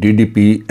DDP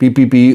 PPP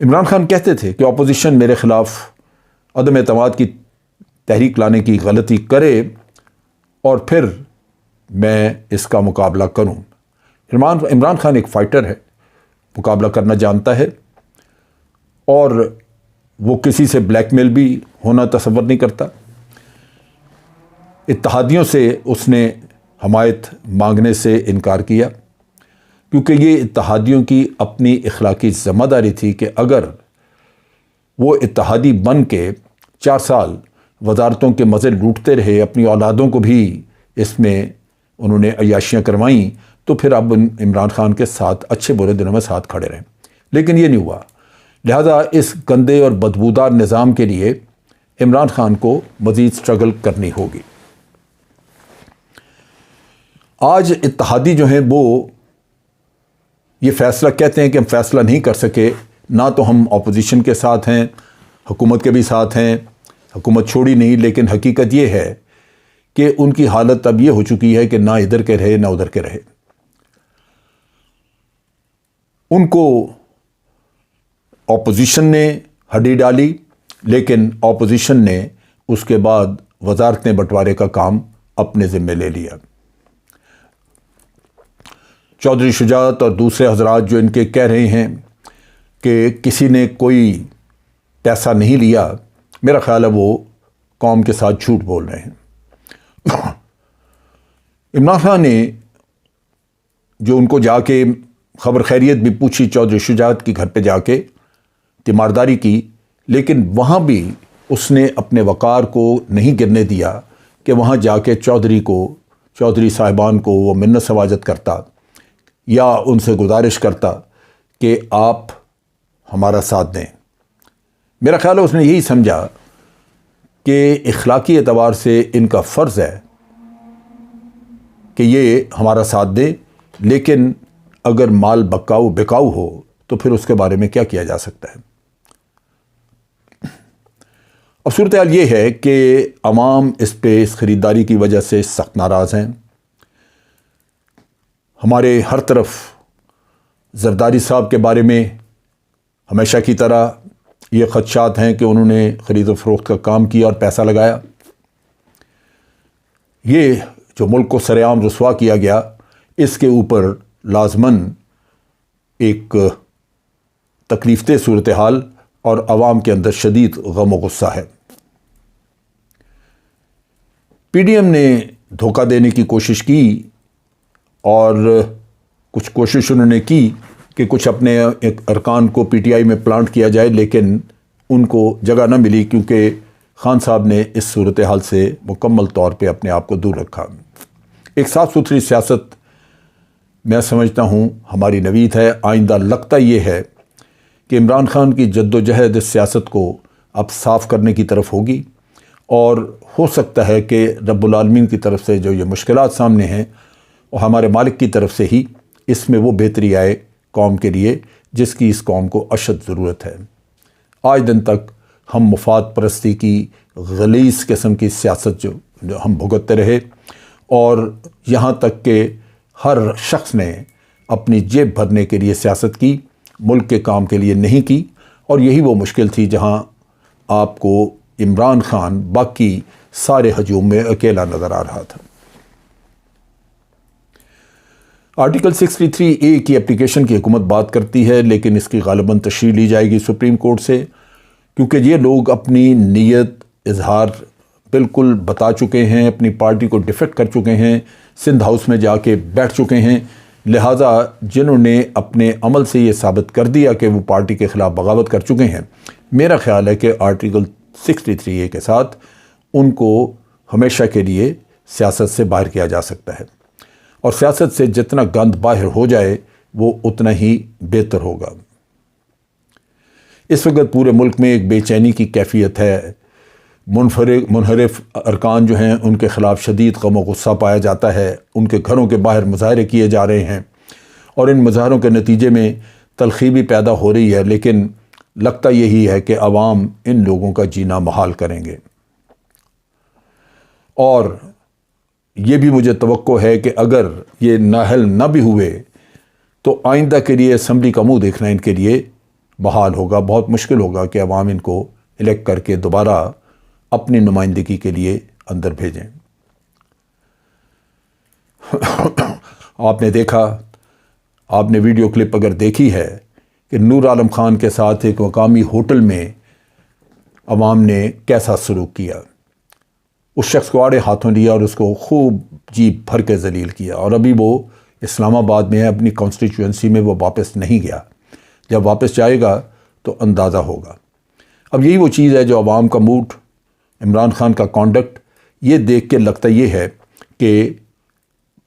Imran Khan کہتے تھے کہ اپوزیشن میرے خلاف عدم اعتماد کی تحریک لانے کی غلطی کرے اور پھر میں اس کا مقابلہ کروں۔ عمران خان ایک فائٹر ہے، مقابلہ کرنا جانتا ہے، اور وہ کسی سے بلیک میل بھی ہونا تصور نہیں کرتا۔ اتحادیوں سے اس نے حمایت مانگنے سے انکار کیا، کیونکہ یہ اتحادیوں کی اپنی اخلاقی ذمہ داری تھی کہ اگر وہ اتحادی بن کے 4 سال وزارتوں کے مزے لوٹتے رہے، اپنی اولادوں کو بھی اس میں انہوں نے عیاشیاں کروائیں، تو پھر اب عمران خان کے ساتھ اچھے برے دنوں میں ساتھ کھڑے رہیں، لیکن یہ نہیں ہوا۔ لہذا اس گندے اور بدبودار نظام کے لیے عمران خان کو مزید سٹرگل کرنی ہوگی۔ آج اتحادی جو ہیں وہ یہ فیصلہ کہتے ہیں کہ ہم فیصلہ نہیں کر سکے، نہ تو ہم اپوزیشن کے ساتھ ہیں، حکومت کے بھی ساتھ ہیں، حکومت چھوڑی نہیں، لیکن حقیقت یہ ہے کہ ان کی حالت اب یہ ہو چکی ہے کہ نہ ادھر کے رہے نہ ادھر کے رہے۔ ان کو اپوزیشن نے ہڈی ڈالی، لیکن اپوزیشن نے اس کے بعد وزارتیں بٹوارے کا کام اپنے ذمے لے لیا۔ چودھری شجاعت اور دوسرے حضرات جو ان کے کہہ رہے ہیں کہ کسی نے کوئی پیسہ نہیں لیا، میرا خیال ہے وہ قوم کے ساتھ جھوٹ بول رہے ہیں۔ عمران خان نے جو ان کو جا کے خبر خیریت بھی پوچھی، چودھری شجاعت کی گھر پہ جا کے تیمارداری کی، لیکن وہاں بھی اس نے اپنے وقار کو نہیں گرنے دیا کہ وہاں جا کے چودھری صاحبان کو وہ منت سواجت کرتا یا ان سے گزارش کرتا کہ آپ ہمارا ساتھ دیں۔ میرا خیال ہے اس نے یہی سمجھا کہ اخلاقی اعتبار سے ان کا فرض ہے کہ یہ ہمارا ساتھ دیں، لیکن اگر مال بکاؤ ہو تو پھر اس کے بارے میں کیا کیا جا سکتا ہے۔ اب صورتحال یہ ہے کہ عوام اس پہ اس خریداری کی وجہ سے سخت ناراض ہیں۔ ہمارے ہر طرف زرداری صاحب کے بارے میں ہمیشہ کی طرح یہ خدشات ہیں کہ انہوں نے خرید و فروخت کا کام کیا اور پیسہ لگایا۔ یہ جو ملک کو سر عام رسوا کیا گیا، اس کے اوپر لازماً ایک تکلیف دہ صورتحال اور عوام کے اندر شدید غم و غصہ ہے۔ پی ڈی ایم نے دھوکہ دینے کی کوشش کی اور کچھ کوشش انہوں نے کی کہ کچھ اپنے ارکان کو پی ٹی آئی میں پلانٹ کیا جائے، لیکن ان کو جگہ نہ ملی کیونکہ خان صاحب نے اس صورتحال سے مکمل طور پہ اپنے آپ کو دور رکھا۔ ایک صاف ستھری سیاست میں سمجھتا ہوں ہماری نوید ہے۔ آئندہ لگتا یہ ہے کہ عمران خان کی جد و جہد اس سیاست کو اب صاف کرنے کی طرف ہوگی، اور ہو سکتا ہے کہ رب العالمین کی طرف سے جو یہ مشکلات سامنے ہیں اور ہمارے مالک کی طرف سے ہی اس میں وہ بہتری آئے قوم کے لیے جس کی اس قوم کو اشد ضرورت ہے۔ آج دن تک ہم مفاد پرستی کی غلیظ قسم کی سیاست جو ہم بھگتتے رہے، اور یہاں تک کہ ہر شخص نے اپنی جیب بھرنے کے لیے سیاست کی، ملک کے کام کے لیے نہیں کی، اور یہی وہ مشکل تھی جہاں آپ کو عمران خان باقی سارے ہجوم میں اکیلا نظر آ رہا تھا۔ آرٹیکل 63A کی اپلیکیشن کی حکومت بات کرتی ہے، لیکن اس کی غالباً تشریح لی جائے گی سپریم کورٹ سے، کیونکہ یہ لوگ اپنی نیت اظہار بالکل بتا چکے ہیں، اپنی پارٹی کو ڈیفیکٹ کر چکے ہیں، سندھ ہاؤس میں جا کے بیٹھ چکے ہیں۔ لہٰذا جنہوں نے اپنے عمل سے یہ ثابت کر دیا کہ وہ پارٹی کے خلاف بغاوت کر چکے ہیں، میرا خیال ہے کہ آرٹیکل 63A کے ساتھ ان کو ہمیشہ کے لیے سیاست سے باہر کیا جا سکتا ہے، اور سیاست سے جتنا گند باہر ہو جائے وہ اتنا ہی بہتر ہوگا۔ اس وقت پورے ملک میں ایک بے چینی کی کیفیت ہے۔ منحرف ارکان جو ہیں ان کے خلاف شدید غم و غصہ پایا جاتا ہے، ان کے گھروں کے باہر مظاہرے کیے جا رہے ہیں، اور ان مظاہروں کے نتیجے میں تلخی بھی پیدا ہو رہی ہے، لیکن لگتا یہی ہے کہ عوام ان لوگوں کا جینا محال کریں گے۔ اور یہ بھی مجھے توقع ہے کہ اگر یہ نااہل نہ بھی ہوئے تو آئندہ کے لیے اسمبلی کا منہ دیکھنا ان کے لیے بحال ہوگا، بہت مشکل ہوگا کہ عوام ان کو الیکٹ کر کے دوبارہ اپنی نمائندگی کے لیے اندر بھیجیں۔ آپ نے دیکھا، آپ نے ویڈیو کلپ اگر دیکھی ہے کہ نور عالم خان کے ساتھ ایک مقامی ہوٹل میں عوام نے کیسا سلوک کیا، اس شخص کو آڑے ہاتھوں لیا اور اس کو خوب جیب بھر کے ذلیل کیا، اور ابھی وہ اسلام آباد میں ہے، اپنی کانسٹیچوئنسی میں وہ واپس نہیں گیا، جب واپس جائے گا تو اندازہ ہوگا۔ اب یہی وہ چیز ہے جو عوام کا موڈ، عمران خان کا کانڈکٹ، یہ دیکھ کے لگتا یہ ہے کہ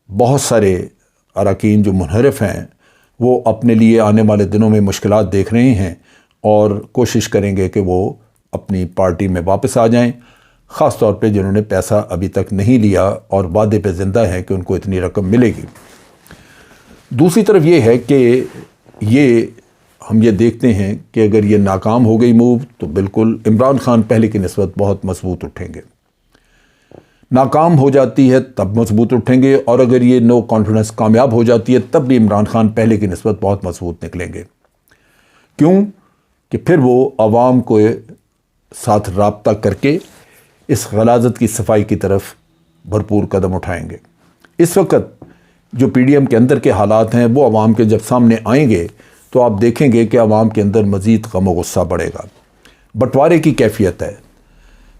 بہت سارے اراکین جو منحرف ہیں وہ اپنے لیے آنے والے دنوں میں مشکلات دیکھ رہے ہیں اور کوشش کریں گے کہ وہ اپنی پارٹی میں واپس آ جائیں، خاص طور پہ جنہوں نے پیسہ ابھی تک نہیں لیا اور وعدے پہ زندہ ہیں کہ ان کو اتنی رقم ملے گی۔ دوسری طرف یہ ہے کہ ہم یہ دیکھتے ہیں کہ اگر یہ ناکام ہو گئی موو تو بالکل عمران خان پہلے کی نسبت بہت مضبوط اٹھیں گے، ناکام ہو جاتی ہے تب مضبوط اٹھیں گے، اور اگر یہ نو کانفیڈنس کامیاب ہو جاتی ہے تب بھی عمران خان پہلے کی نسبت بہت مضبوط نکلیں گے۔ کیوں؟ کہ پھر وہ عوام کو ساتھ رابطہ کر کے اس غلاظت کی صفائی کی طرف بھرپور قدم اٹھائیں گے۔ اس وقت جو پی ڈی ایم کے اندر کے حالات ہیں وہ عوام کے جب سامنے آئیں گے تو آپ دیکھیں گے کہ عوام کے اندر مزید غم و غصہ بڑھے گا، بٹوارے کی کیفیت ہے۔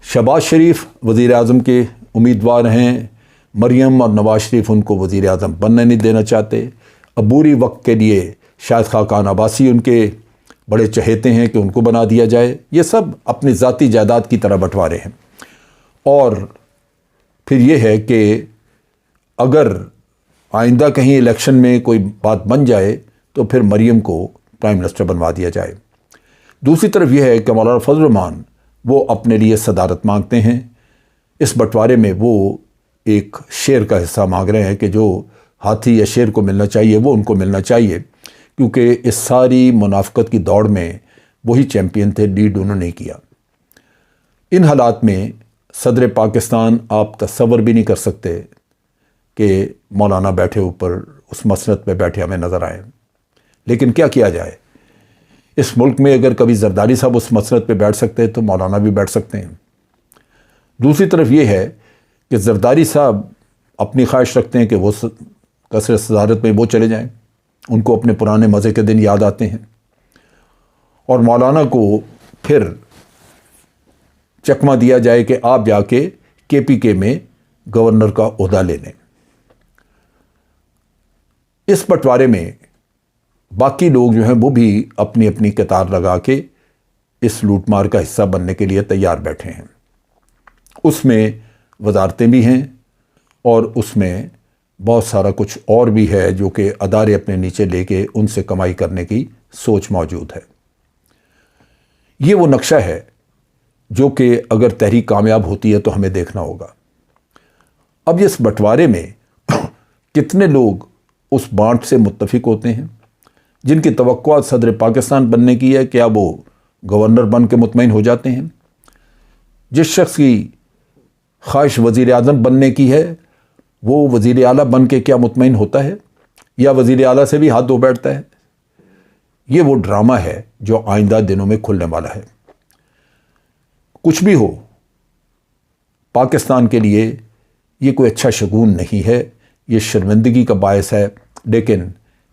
شہباز شریف وزیر اعظم کے امیدوار ہیں، مریم اور نواز شریف ان کو وزیر اعظم بننے نہیں دینا چاہتے، عبوری وقت کے لیے شاہد خاقان عباسی ان کے بڑے چہیتے ہیں کہ ان کو بنا دیا جائے۔ یہ سب اپنی ذاتی جائیداد کی طرح بٹوارے ہیں، اور پھر یہ ہے کہ اگر آئندہ کہیں الیکشن میں کوئی بات بن جائے تو پھر مریم کو پرائم منسٹر بنوا دیا جائے۔ دوسری طرف یہ ہے کہ مولانا فضل الرحمان وہ اپنے لیے صدارت مانگتے ہیں، اس بٹوارے میں وہ ایک شیر کا حصہ مانگ رہے ہیں کہ جو ہاتھی یا شیر کو ملنا چاہیے وہ ان کو ملنا چاہیے، کیونکہ اس ساری منافقت کی دوڑ میں وہی چیمپئن تھے، لیڈ انہوں نے کیا۔ ان حالات میں صدر پاکستان آپ تصور بھی نہیں کر سکتے کہ مولانا بیٹھے اوپر اس مسند پہ بیٹھے ہمیں نظر آئے، لیکن کیا کیا جائے، اس ملک میں اگر کبھی زرداری صاحب اس مسند پہ بیٹھ سکتے ہیں تو مولانا بھی بیٹھ سکتے ہیں۔ دوسری طرف یہ ہے کہ زرداری صاحب اپنی خواہش رکھتے ہیں کہ وہ قصر صدارت میں وہ چلے جائیں، ان کو اپنے پرانے مزے کے دن یاد آتے ہیں، اور مولانا کو پھر چکمہ دیا جائے کہ آپ جا کے پی کے میں گورنر کا عہدہ لے لیں۔ اس بٹوارے میں باقی لوگ جو ہیں وہ بھی اپنی اپنی قطار لگا کے اس لوٹ مار کا حصہ بننے کے لیے تیار بیٹھے ہیں۔ اس میں وزارتیں بھی ہیں اور اس میں بہت سارا کچھ اور بھی ہے جو کہ ادارے اپنے نیچے لے کے ان سے کمائی کرنے کی سوچ موجود ہے۔ یہ وہ نقشہ ہے جو کہ اگر تحریک کامیاب ہوتی ہے تو ہمیں دیکھنا ہوگا۔ اب اس بٹوارے میں کتنے لوگ اس بانٹ سے متفق ہوتے ہیں؟ جن کی توقعات صدر پاکستان بننے کی ہے، کیا وہ گورنر بن کے مطمئن ہو جاتے ہیں؟ جس شخص کی خواہش وزیر اعظم بننے کی ہے وہ وزیر اعلیٰ بن کے کیا مطمئن ہوتا ہے، یا وزیر اعلیٰ سے بھی ہاتھ دھو بیٹھتا ہے؟ یہ وہ ڈرامہ ہے جو آئندہ دنوں میں کھلنے والا ہے۔ کچھ بھی ہو، پاکستان کے لیے یہ کوئی اچھا شگون نہیں ہے، یہ شرمندگی کا باعث ہے، لیکن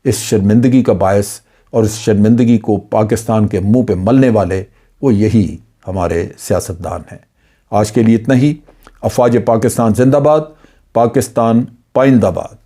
اس شرمندگی کا باعث اور اس شرمندگی کو پاکستان کے منہ پہ ملنے والے وہ یہی ہمارے سیاستدان ہیں۔ آج کے لیے اتنا ہی۔ افواج پاکستان زندہ باد، پاکستان پائندہ باد۔